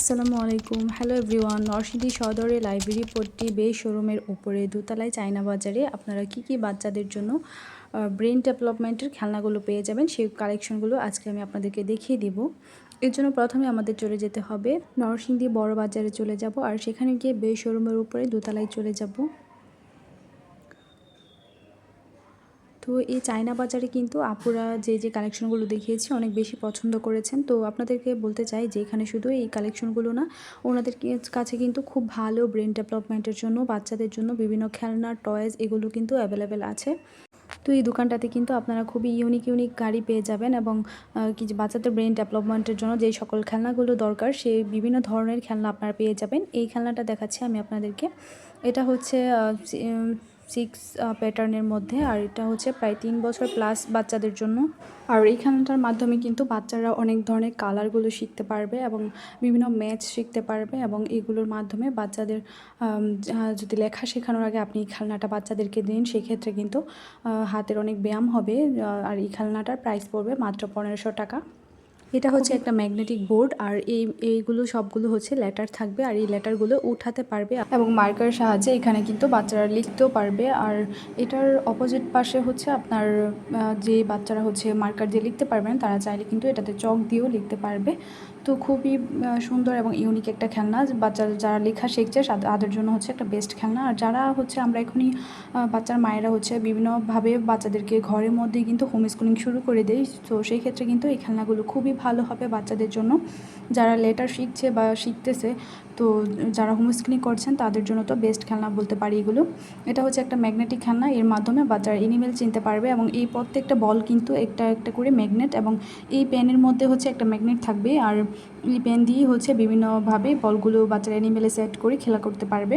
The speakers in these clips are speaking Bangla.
আসসালামু আলাইকুম। Hello everyone. নরসিংদী সদরে লাইব্রেরি পট্টি বে শোরুমের উপরে দোতলায় চায়না বাজারে আপনারা কি বাচ্চাদের জন্য ব্রেন ডেভেলপমেন্টের খেলনাগুলো পেয়ে যাবেন, সেই কালেকশনগুলো আজকে আমি আপনাদেরকে দেখিয়ে দিব। এর জন্য প্রথমে আমাদের চলে যেতে হবে নরসিংদী বড় বাজারে চলে যাব, আর সেখানে গিয়ে বে শোরুমের উপরে দোতলায় চলে যাব। তো এই চায়না বাজারে কিন্তু আপুরা যে কালেকশনগুলো দেখিয়েছি অনেক বেশি পছন্দ করেছেন। তো আপনাদেরকে বলতে চাই যে এখানে শুধু এই কালেকশনগুলো না, ওনাদের কাছে কিন্তু খুব ভালো ব্রেন ডেভেলপমেন্টের জন্য বাচ্চাদের জন্য বিভিন্ন খেলনা টয়েস এগুলো কিন্তু অ্যাভেলেবেল আছে। তো এই দোকানটাতে কিন্তু আপনারা খুবই ইউনিক গাড়ি পেয়ে যাবেন, এবং বাচ্চাদের ব্রেন ডেভেলপমেন্টের জন্য যেই সকল খেলনাগুলো দরকার সেই বিভিন্ন ধরনের খেলনা আপনারা পেয়ে যাবেন। এই খেলনাটা দেখাচ্ছি আমি আপনাদেরকে। এটা হচ্ছে 6 প্যাটার্নের মধ্যে, আর এটা হচ্ছে প্রায় 3 বছর প্লাস বাচ্চাদের জন্য। আর এই খেলনাটার মাধ্যমে কিন্তু বাচ্চারা অনেক ধরনের কালারগুলো শিখতে পারবে এবং বিভিন্ন ম্যাথ শিখতে পারবে, এবং এগুলোর মাধ্যমে বাচ্চাদের যদি লেখা শেখানোর আগে আপনি এই খেলনাটা বাচ্চাদেরকে দিন, সেক্ষেত্রে কিন্তু হাতের অনেক ব্যায়াম হবে। আর এই খেলনাটার প্রাইস পড়বে মাত্র 1500 টাকা। এটা হচ্ছে একটা ম্যাগনেটিক বোর্ড, আর এইগুলো সবগুলো হচ্ছে লেটার থাকবে, আর এই লেটারগুলো উঠাতে পারবে এবং মার্কারের সাহায্যে এখানে কিন্তু বাচ্চারা লিখতেও পারবে। আর এটার অপোজিট পাশে হচ্ছে আপনার যে বাচ্চারা হচ্ছে মার্কার দিয়ে লিখতে পারবেন তারা চাইলে কিন্তু এটাতে চক দিয়েও লিখতে পারবে। তো খুবই সুন্দর এবং ইউনিক একটা খেলনা। বাচ্চারা যারা লেখা শিখছে তাদের জন্য হচ্ছে একটা বেস্ট খেলনা। আর যারা হচ্ছে আমরা এখনই বাচ্চার মায়েরা হচ্ছে বিভিন্নভাবে বাচ্চাদেরকে ঘরের মধ্যেই কিন্তু হোম স্কুলিং শুরু করে দেয়, তো সেই ক্ষেত্রে কিন্তু এই খেলনাগুলো খুবই ভালো হবে বাচ্চাদের জন্য। যারা লেটার শিখছে বা শিখতেছে, তো যারা হোম স্কুলিং করছেন তাদের জন্য তো বেস্ট খেলনা বলতে পারি এগুলো। এটা হচ্ছে একটা ম্যাগনেটিক খেলনা, এর মাধ্যমে বাচ্চারা এনিমেল চিনতে পারবে, এবং এই প্রত্যেকটা বল কিন্তু একটা করে ম্যাগনেট, এবং এই পেনের মধ্যে হচ্ছে একটা ম্যাগনেট থাকবে, আর এই পেন দিয়ে হচ্ছে বিভিন্নভাবে বলগুলো বাচ্চারা এনিমেলে সেট করে খেলা করতে পারবে।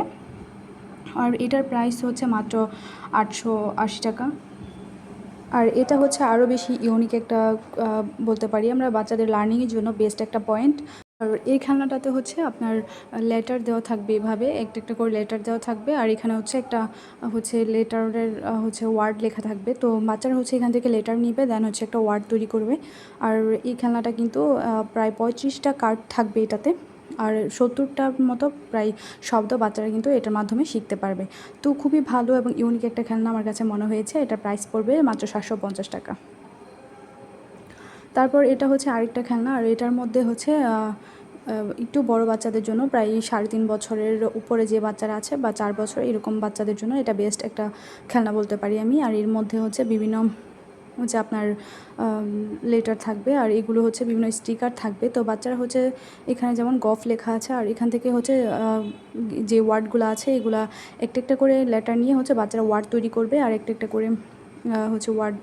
আর এটার প্রাইস হচ্ছে মাত্র 880 টাকা। আর এটা হচ্ছে আরও বেশি ইউনিক একটা বলতে পারি আমরা, বাচ্চাদের লার্নিংয়ের জন্য বেস্ট একটা পয়েন্ট। আর এই খেলনাটাতে হচ্ছে আপনার লেটার দেওয়া থাকবে, এভাবে একটা করে লেটার দেওয়া থাকবে, আর এখানে হচ্ছে একটা হচ্ছে লেটারের হচ্ছে ওয়ার্ড লেখা থাকবে। তো বাচ্চারা হচ্ছে এখান থেকে লেটার নিবে, দেন হচ্ছে একটা ওয়ার্ড তৈরি করবে। আর এই খেলনাটা কিন্তু প্রায় 35টা কার্ড থাকবে এটাতে, আর 70টার মতো প্রায় শব্দ বাচ্চারা কিন্তু এটার মাধ্যমে শিখতে পারবে। তো খুবই ভালো এবং ইউনিক একটা খেলনা আমার কাছে মনে হয়েছে। এটার প্রাইস পড়বে মাত্র 750 টাকা। তারপর এটা হচ্ছে আরেকটা খেলনা, আর এটার মধ্যে হচ্ছে একটু বড় বাচ্চাদের জন্য, প্রায় 3.5 বছরের উপরে যে বাচ্চারা আছে বা 4 বছর এরকম বাচ্চাদের জন্য এটা বেস্ট একটা খেলনা বলতে পারি আমি। আর এর মধ্যে হচ্ছে বিভিন্ন হচ্ছে আপনার লেটার থাকবে, আর এগুলো হচ্ছে বিভিন্ন স্টিকার থাকবে। তো বাচ্চারা হচ্ছে এখানে যেমন গফ লেখা আছে, আর এখান থেকে হচ্ছে যে ওয়ার্ডগুলো আছে এগুলা একটা করে লেটার নিয়ে হচ্ছে বাচ্চারা ওয়ার্ড তৈরি করবে, আর একটা করে হচ্ছে ওয়ার্ড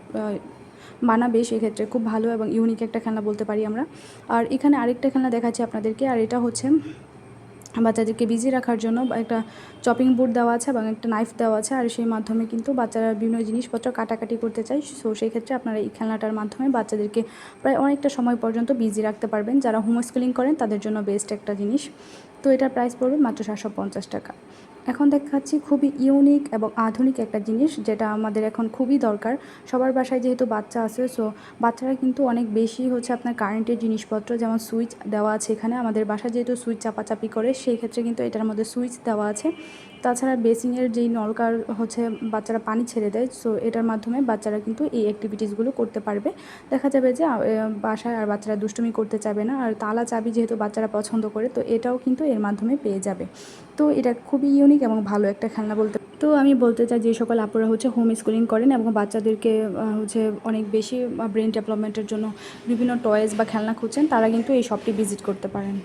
বানাবে। সেক্ষেত্রে খুব ভালো এবং ইউনিক একটা খেলনা বলতে পারি আমরা। আর এখানে আরেকটা খেলনা দেখাচ্ছি আপনাদেরকে, আর এটা হচ্ছে বাচ্চাদেরকে বিজি রাখার জন্য একটা চপিং বোর্ড দেওয়া আছে এবং একটা নাইফ দেওয়া আছে, আর সেই মাধ্যমে কিন্তু বাচ্চারা বিভিন্ন জিনিসপত্র কাটাকাটি করতে চায়। সো সেই ক্ষেত্রে আপনারা এই খেলনাটার মাধ্যমে বাচ্চাদেরকে প্রায় অনেকটা সময় পর্যন্ত বিজি রাখতে পারবেন। যারা হোম স্কুলিং করেন তাদের জন্য বেস্ট একটা জিনিস। তো এটার প্রাইস পড়বে মাত্র 750 টাকা। এখন দেখাচ্ছি খুবই ইউনিক এবং আধুনিক একটা জিনিস, যেটা আমাদের এখন খুবই দরকার। সবার বাসায় যেহেতু বাচ্চা আছে, সো বাচ্চারা কিন্তু অনেক বেশি হচ্ছে আপনার কারেন্টের জিনিসপত্র, যেমন সুইচ দেওয়া আছে এখানে। আমাদের বাসায় যেহেতু সুইচ চাপাচাপি করে, সেই ক্ষেত্রে কিন্তু এটার মধ্যে সুইচ দেওয়া আছে। তাছাড়া বেসিংয়ের যেই নলকার হচ্ছে বাচ্চারা পানি ছেড়ে দেয়, সো এটার মাধ্যমে বাচ্চারা কিন্তু এই অ্যাক্টিভিটিসগুলো করতে পারবে। দেখা যাবে যে বাসায় আর বাচ্চারা দুষ্টুমি করতে চাবে না। আর তালা চাবি যেহেতু বাচ্চারা পছন্দ করে, তো এটাও কিন্তু এর মাধ্যমে পেয়ে যাবে। তো এটা খুবই ইউনিক এবং ভালো একটা খেলনা বলতে। তো আমি বলতে চাই যে সকল আপুরা হচ্ছে হোম স্কুলিং করেন এবং বাচ্চাদেরকে হচ্ছে অনেক বেশি ব্রেন ডেভেলপমেন্টের জন্য বিভিন্ন টয়েস বা খেলনা খুঁজছেন, তারা কিন্তু এই শপটি ভিজিট করতে পারেন।